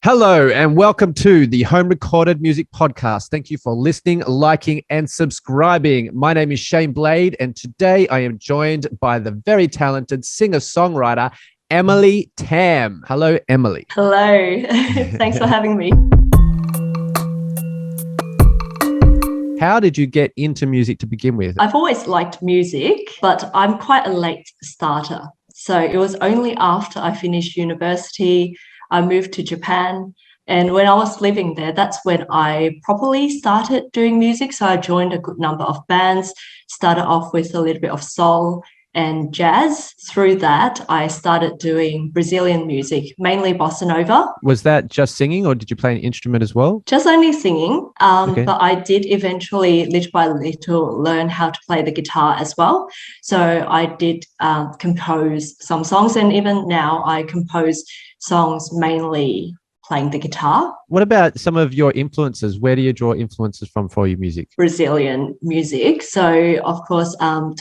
Hello and welcome to the Home Recorded Music Podcast. Thank you for listening, liking, and subscribing. My name is Shane Blade, and today I am joined by the very talented singer-songwriter, Emily Tam. Hello, Emily. Hello. Thanks for having me. How did you get into music to begin with? I've always liked music, but I'm quite a late starter. So it was only after I finished university, I moved to Japan. And when I was living there, that's when I properly started doing music. So I joined a good number of bands, started off with a little bit of soul and jazz. Through that, I started doing Brazilian music, mainly bossa nova. Was that just singing or did you play an instrument as well? Just only singing, Okay. but I did eventually, little by little, learn how to play the guitar as well. So I did compose some songs, and even now I compose songs mainly playing the guitar. What about some of your influences? Where do you draw influences from for your music? Brazilian music. So, of course, Tom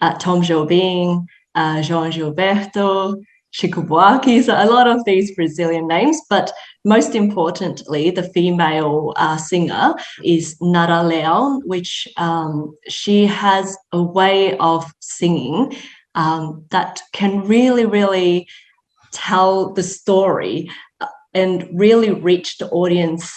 Jobim, João Gilberto, Chico Buarque, so a lot of these Brazilian names, but most importantly, the female singer is Nara Leão, which she has a way of singing that can really tell the story and really reach the audience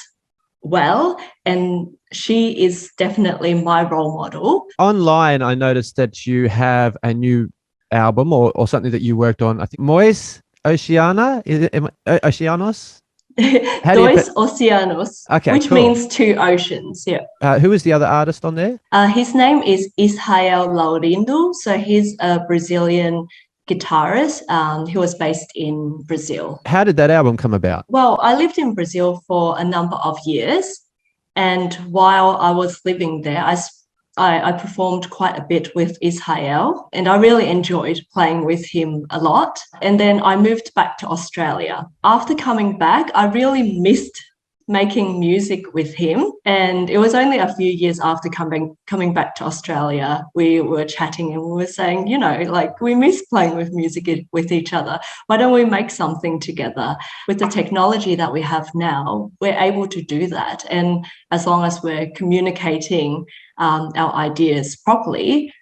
well. And she is definitely my role model. Online, I noticed that you have a new album or something that you worked on. I think Mois Oceana, is it Oceanos? Dois Oceanos, Okay, which cool. means two oceans. Yeah. Who is the other artist on there? His name is Isaac Laurindo. So he's a Brazilian guitarist. He was based in Brazil. How did that album come about? Well, I lived in Brazil for a number of years. And while I was living there, I performed quite a bit with Israel, and I really enjoyed playing with him a lot. And then I moved back to Australia. After coming back, I really missed making music with him. And it was only a few years after coming back to Australia, we were chatting and we were saying, we miss playing with music with each other. Why don't we make something together? With the technology that we have now, we're able to do that. And as long as we're communicating our ideas properly,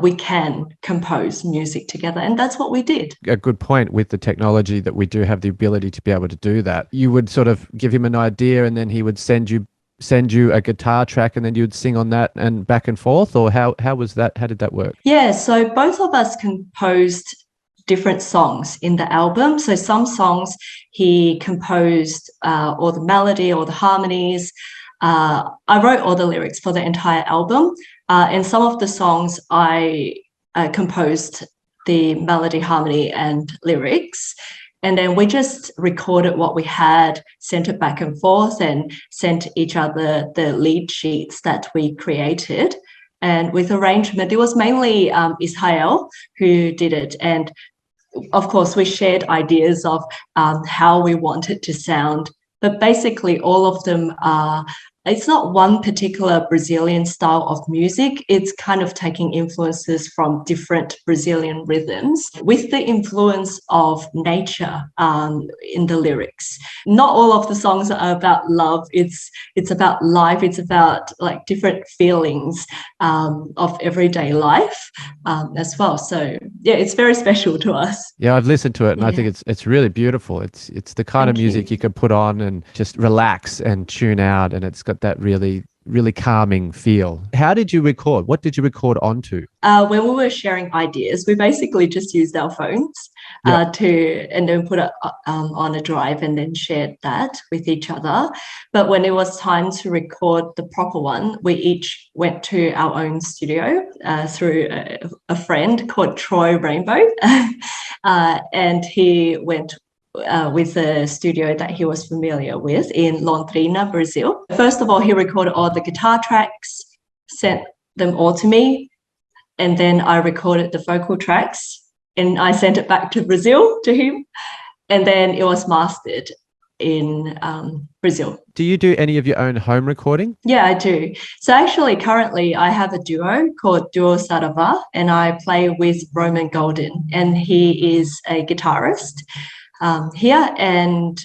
we can compose music together. And that's what we did. A good point with the technology that we do have the ability to be able to do that. You would sort of give him an idea and then he would send you a guitar track and then you'd sing on that and back and forth, or how was that? How did that work? Yeah, so both of us composed different songs in the album. So some songs he composed all the melody or the harmonies. I wrote all the lyrics for the entire album. And some of the songs I composed the melody, harmony, and lyrics. And then we just recorded what we had, sent it back and forth, and sent each other the lead sheets that we created. And with arrangement, it was mainly Israel who did it. And of course, we shared ideas of how we want it to sound. But basically, all of them are, it's not one particular Brazilian style of music. It's kind of taking influences from different Brazilian rhythms with the influence of nature in the lyrics. Not all of the songs are about love. It's about life. It's about like different feelings of everyday life as well. So yeah, it's very special to us. Yeah, I've listened to it and I think it's really beautiful. It's the kind of music you could put on and just relax and tune out, and it's got that really calming feel. How did you record? What did you record onto? When we were sharing ideas, we basically just used our phones and then put it on a drive and then shared that with each other. But when it was time to record the proper one, we each went to our own studio through a friend called Troy Rainbow. And he went with a studio that he was familiar with in Londrina, Brazil. First of all, he recorded all the guitar tracks, sent them all to me, and then I recorded the vocal tracks and I sent it back to Brazil to him, and then it was mastered in Brazil. Do you do any of your own home recording? Yeah, I do. So actually, currently, I have a duo called Duo Sarava, and I play with Roman Golden, and he is a guitarist. here, and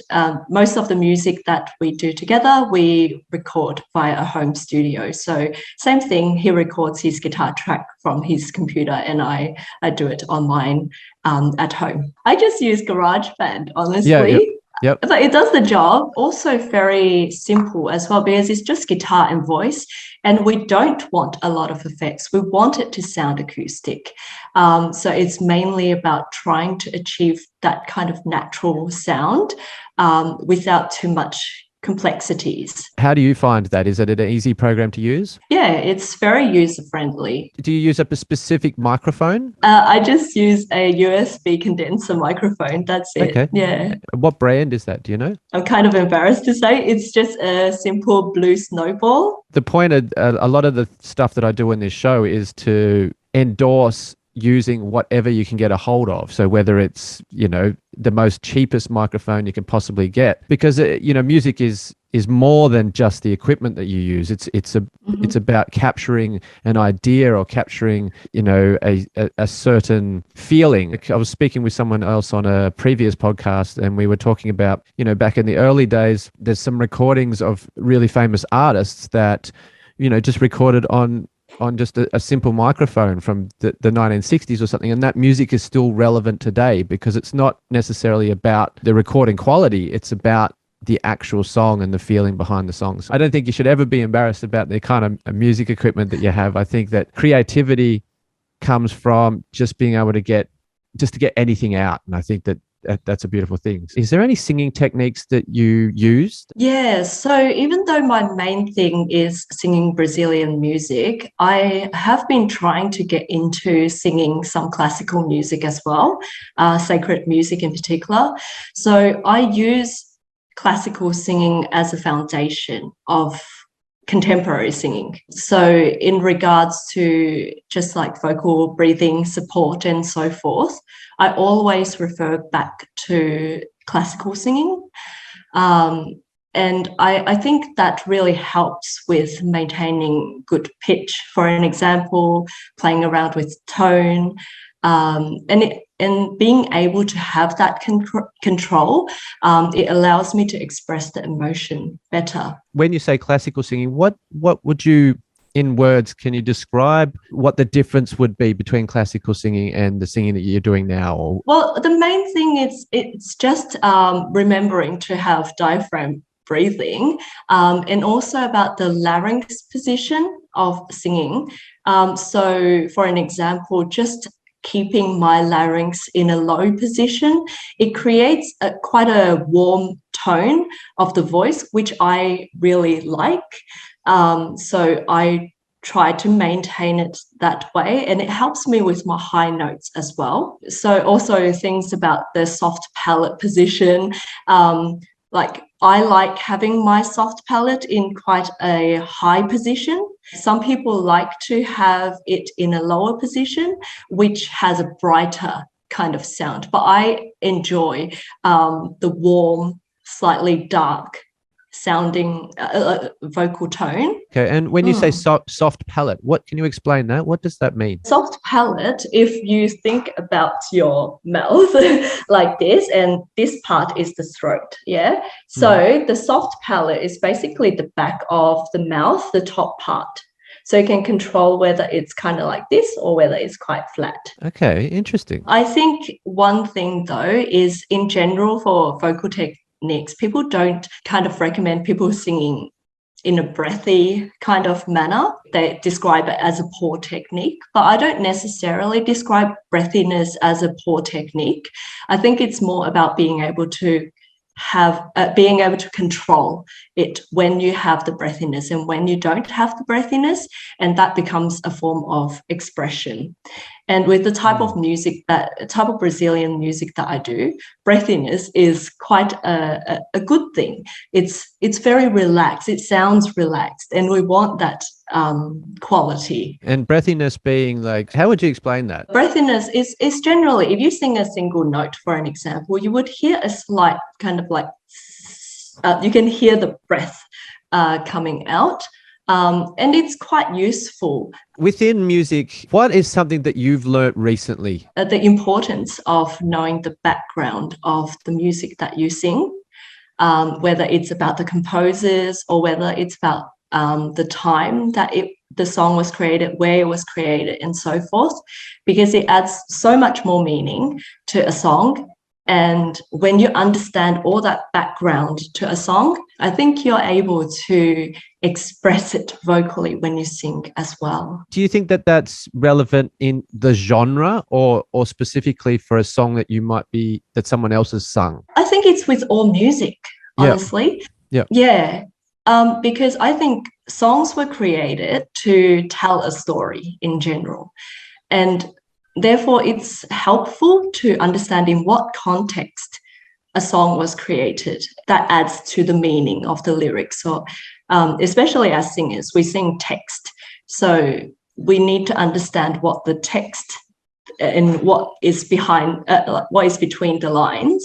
most of the music that we do together, we record via a home studio. So same thing, he records his guitar track from his computer and I do it on mine at home. I just use GarageBand, honestly. Yeah, yep. But it does the job. Also very simple as well, because it's just guitar and voice, and we don't want a lot of effects. We want it to sound acoustic. So it's mainly about trying to achieve that kind of natural sound without too much complexities. How do you find that? Is it an easy program to use? Yeah, it's very user-friendly. Do you use a specific microphone? I just use a USB condenser microphone. That's it. Okay. Yeah. What brand is that? Do you know? I'm kind of embarrassed to say it's just a simple blue Snowball. The point of a lot of the stuff that I do in this show is to endorse using whatever you can get a hold of. So whether it's, the most cheapest microphone you can possibly get, because, music is more than just the equipment that you use. It's about capturing an idea or capturing, a certain feeling. I was speaking with someone else on a previous podcast and we were talking about, back in the early days, there's some recordings of really famous artists that, just recorded on just a simple microphone from the 1960s or something. And that music is still relevant today because it's not necessarily about the recording quality. It's about the actual song and the feeling behind the songs. I don't think you should ever be embarrassed about the kind of music equipment that you have. I think that creativity comes from just being able to get anything out. And I think that's a beautiful thing. Is there any singing techniques that you used? Yeah, so even though my main thing is singing Brazilian music, I have been trying to get into singing some classical music as well, sacred music in particular. So I use classical singing as a foundation of contemporary singing. So in regards to just like vocal breathing support and so forth, I always refer back to classical singing. And I think that really helps with maintaining good pitch. For an example, playing around with tone, and being able to have that control, it allows me to express the emotion better. When you say classical singing, what would you, in words, can you describe what the difference would be between classical singing and the singing that you're doing now? Well, the main thing is it's just remembering to have diaphragm breathing, and also about the larynx position of singing. So for an example, just keeping my larynx in a low position, it creates quite a warm tone of the voice, which I really like. So I try to maintain it that way, and it helps me with my high notes as well. So also things about the soft palate position, like I like having my soft palate in quite a high position. Some people like to have it in a lower position, which has a brighter kind of sound. But I enjoy the warm, slightly dark sounding vocal tone. Okay, and when you say soft palate, what can you explain that? What does that mean? Soft palate, if you think about your mouth like this, and this part is the throat, yeah? So the soft palate is basically the back of the mouth, the top part. So you can control whether it's kind of like this or whether it's quite flat. Okay, interesting. I think one thing though is in general for vocal techniques, people don't kind of recommend people singing in a breathy kind of manner. They describe it as a poor technique, but I don't necessarily describe breathiness as a poor technique. I think it's more about being able to control it when you have the breathiness and when you don't have the breathiness, and that becomes a form of expression. And with the type of music, that type of Brazilian music that I do, breathiness is quite a good thing. It's very relaxed. It sounds relaxed, and we want that quality. And breathiness being like, how would you explain that? Breathiness is generally, if you sing a single note, for an example, you would hear a slight kind of like, you can hear the breath coming out. And it's quite useful. Within music, what is something that you've learnt recently? The importance of knowing the background of the music that you sing, whether it's about the composers or whether it's about the time that the song was created, where it was created, and so forth, because it adds so much more meaning to a song. And when you understand all that background to a song, I think you're able to express it vocally when you sing as well. Do you think that that's relevant in the genre or specifically for a song that someone else has sung? I think it's with all music, honestly. Yeah. Because I think songs were created to tell a story in general. And therefore, it's helpful to understand in what context a song was created. That adds to the meaning of the lyrics. So, especially as singers, we sing text. So we need to understand what the text and what is behind, what is between the lines.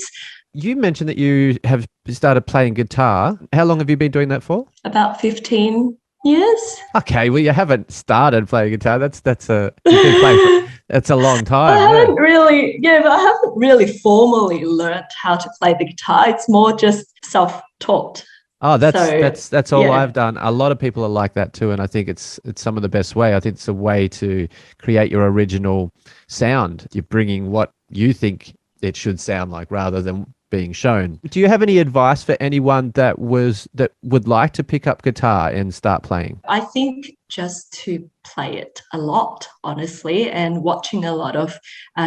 You mentioned that you have started playing guitar. How long have you been doing that for? About 15 years. Okay, well, you haven't started playing guitar. That's a you've been playing that's a long time. But I haven't really formally learned how to play the guitar. It's more just self-taught. Oh, that's all I've done. A lot of people are like that too, and I think it's some of the best way. I think it's a way to create your original sound. You're bringing what you think it should sound like rather than being shown. Do you have any advice for anyone that would like to pick up guitar and start playing? I think just to play it a lot, honestly, and watching a lot of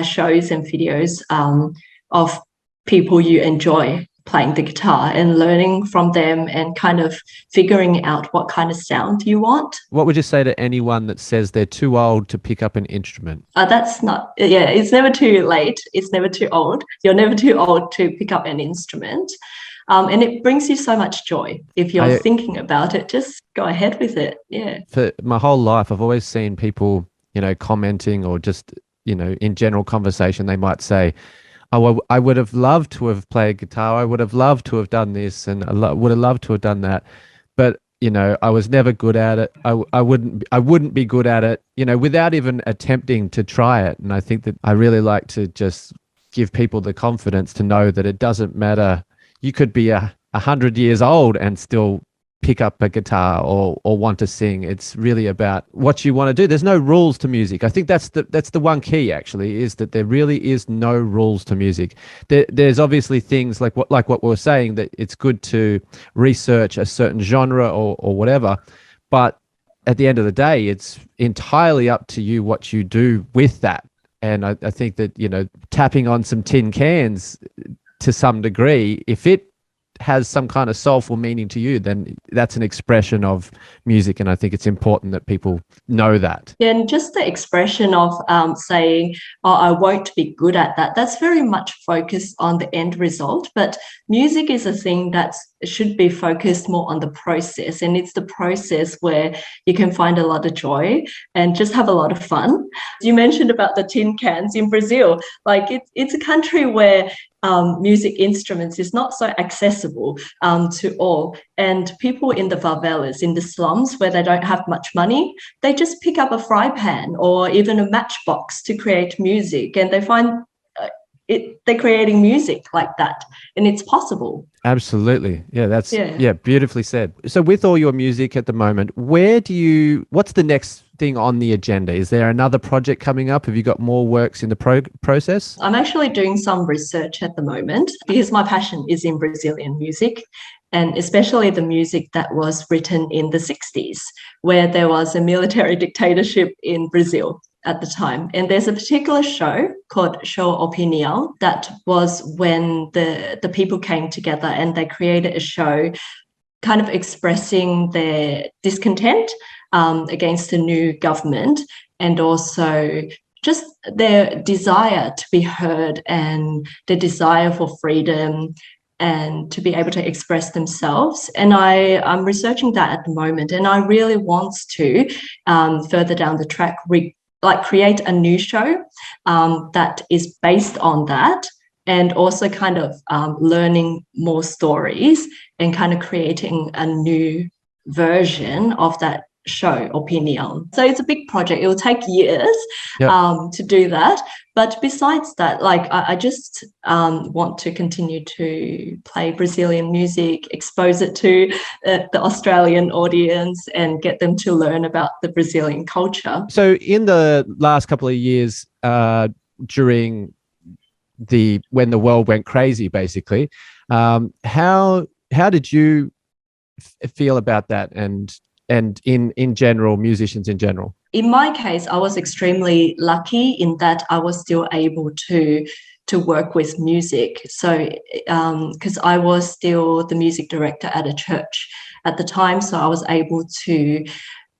shows and videos of people you enjoy playing the guitar and learning from them and kind of figuring out what kind of sound you want. What would you say to anyone that says they're too old to pick up an instrument? It's never too late. It's never too old. You're never too old to pick up an instrument. And it brings you so much joy. If you're thinking about it, just go ahead with it. Yeah. For my whole life, I've always seen people, commenting or just, in general conversation, they might say, oh, I would have loved to have played guitar. I would have loved to have done this and would have loved to have done that. But, I was never good at it. I wouldn't be good at it, without even attempting to try it. And I think that I really like to just give people the confidence to know that it doesn't matter. You could be 100 years old and still pick up a guitar or want to sing. It's really about what you want to do. There's no rules to music. I think that's the one key actually, is that there really is no rules to music. There's obviously things like what we were saying, that it's good to research a certain genre or whatever, but at the end of the day, it's entirely up to you what you do with that. And I think that, tapping on some tin cans to some degree, if it has some kind of soulful meaning to you, then that's an expression of music. And I think it's important that people know that. Yeah, and just the expression of saying, oh, I won't be good at that, that's very much focused on the end result. But music is a thing that should be focused more on the process. And it's the process where you can find a lot of joy and just have a lot of fun. You mentioned about the tin cans in Brazil. Like it's a country where music instruments is not so accessible to all. And people in the favelas, in the slums where they don't have much money, they just pick up a fry pan or even a matchbox to create music. And they find they're creating music like that. And it's possible. Absolutely. Yeah, that's beautifully said. So with all your music at the moment, what's the next thing on the agenda? Is there another project coming up? Have you got more works in the process? I'm actually doing some research at the moment because my passion is in Brazilian music, and especially the music that was written in the 60s, where there was a military dictatorship in Brazil at the time. And there's a particular show called Show Opinião that was when the people came together and they created a show kind of expressing their discontent against the new government, and also just their desire to be heard and the desire for freedom and to be able to express themselves. And I'm researching that at the moment, and I really want to further down the track create a new show that is based on that, and also kind of learning more stories and kind of creating a new version of that show, Opinion. So it's a big project. It will take years to do that. But besides that, like I just want to continue to play Brazilian music, expose it to the Australian audience and get them to learn about the Brazilian culture. So in the last couple of years, during when the world went crazy, basically, how did you feel about that and in general, musicians in general? In my case, I was extremely lucky in that I was still able to work with music. So because I was still the music director at a church at the time, so I was able to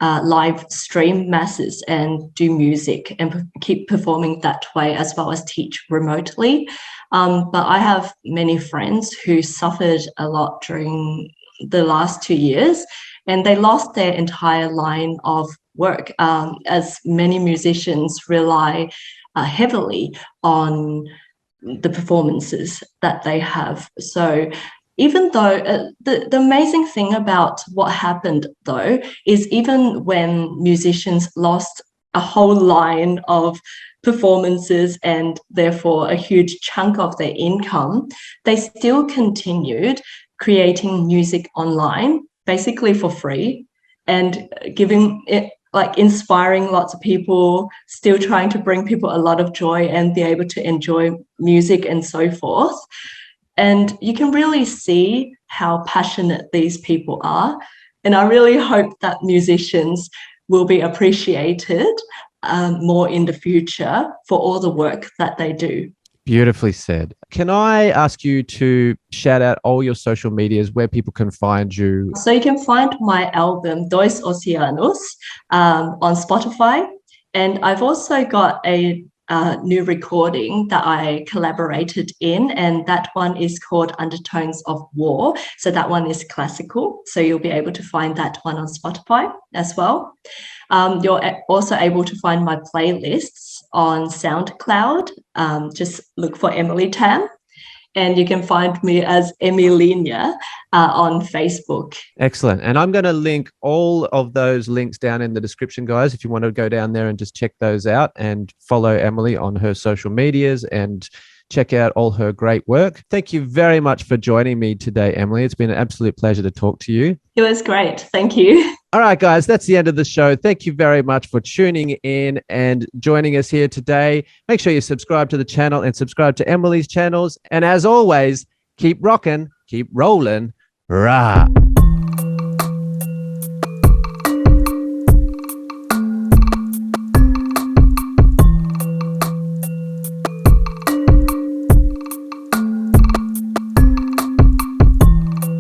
live stream masses and do music and keep performing that way, as well as teach remotely. But I have many friends who suffered a lot during the last 2 years, and they lost their entire line of work, as many musicians rely heavily on the performances that they have. So even though the amazing thing about what happened, though, is even when musicians lost a whole line of performances and therefore a huge chunk of their income, they still continued creating music online, basically for free, and giving it, like, inspiring lots of people, still trying to bring people a lot of joy and be able to enjoy music and so forth. And you can really see how passionate these people are. And I really hope that musicians will be appreciated more in the future for all the work that they do. Beautifully said. Can I ask you to shout out all your social medias where people can find you? So you can find my album Dois Oceanos on Spotify. And I've also got a new recording that I collaborated in, and that one is called Undertones of War. So that one is classical. So you'll be able to find that one on Spotify as well. You're also able to find my playlists on SoundCloud. Just look for Emily Tam. And you can find me as Emilinia on Facebook. Excellent. And I'm going to link all of those links down in the description, guys, if you want to go down there and just check those out and follow Emily on her social medias and check out all her great work. Thank you very much for joining me today, Emily. It's been an absolute pleasure to talk to you. It was great. Thank you. All right, guys, that's the end of the show. Thank you very much for tuning in and joining us here today. Make sure you subscribe to the channel and subscribe to Emily's channels. And as always, keep rocking, keep rolling. Rah.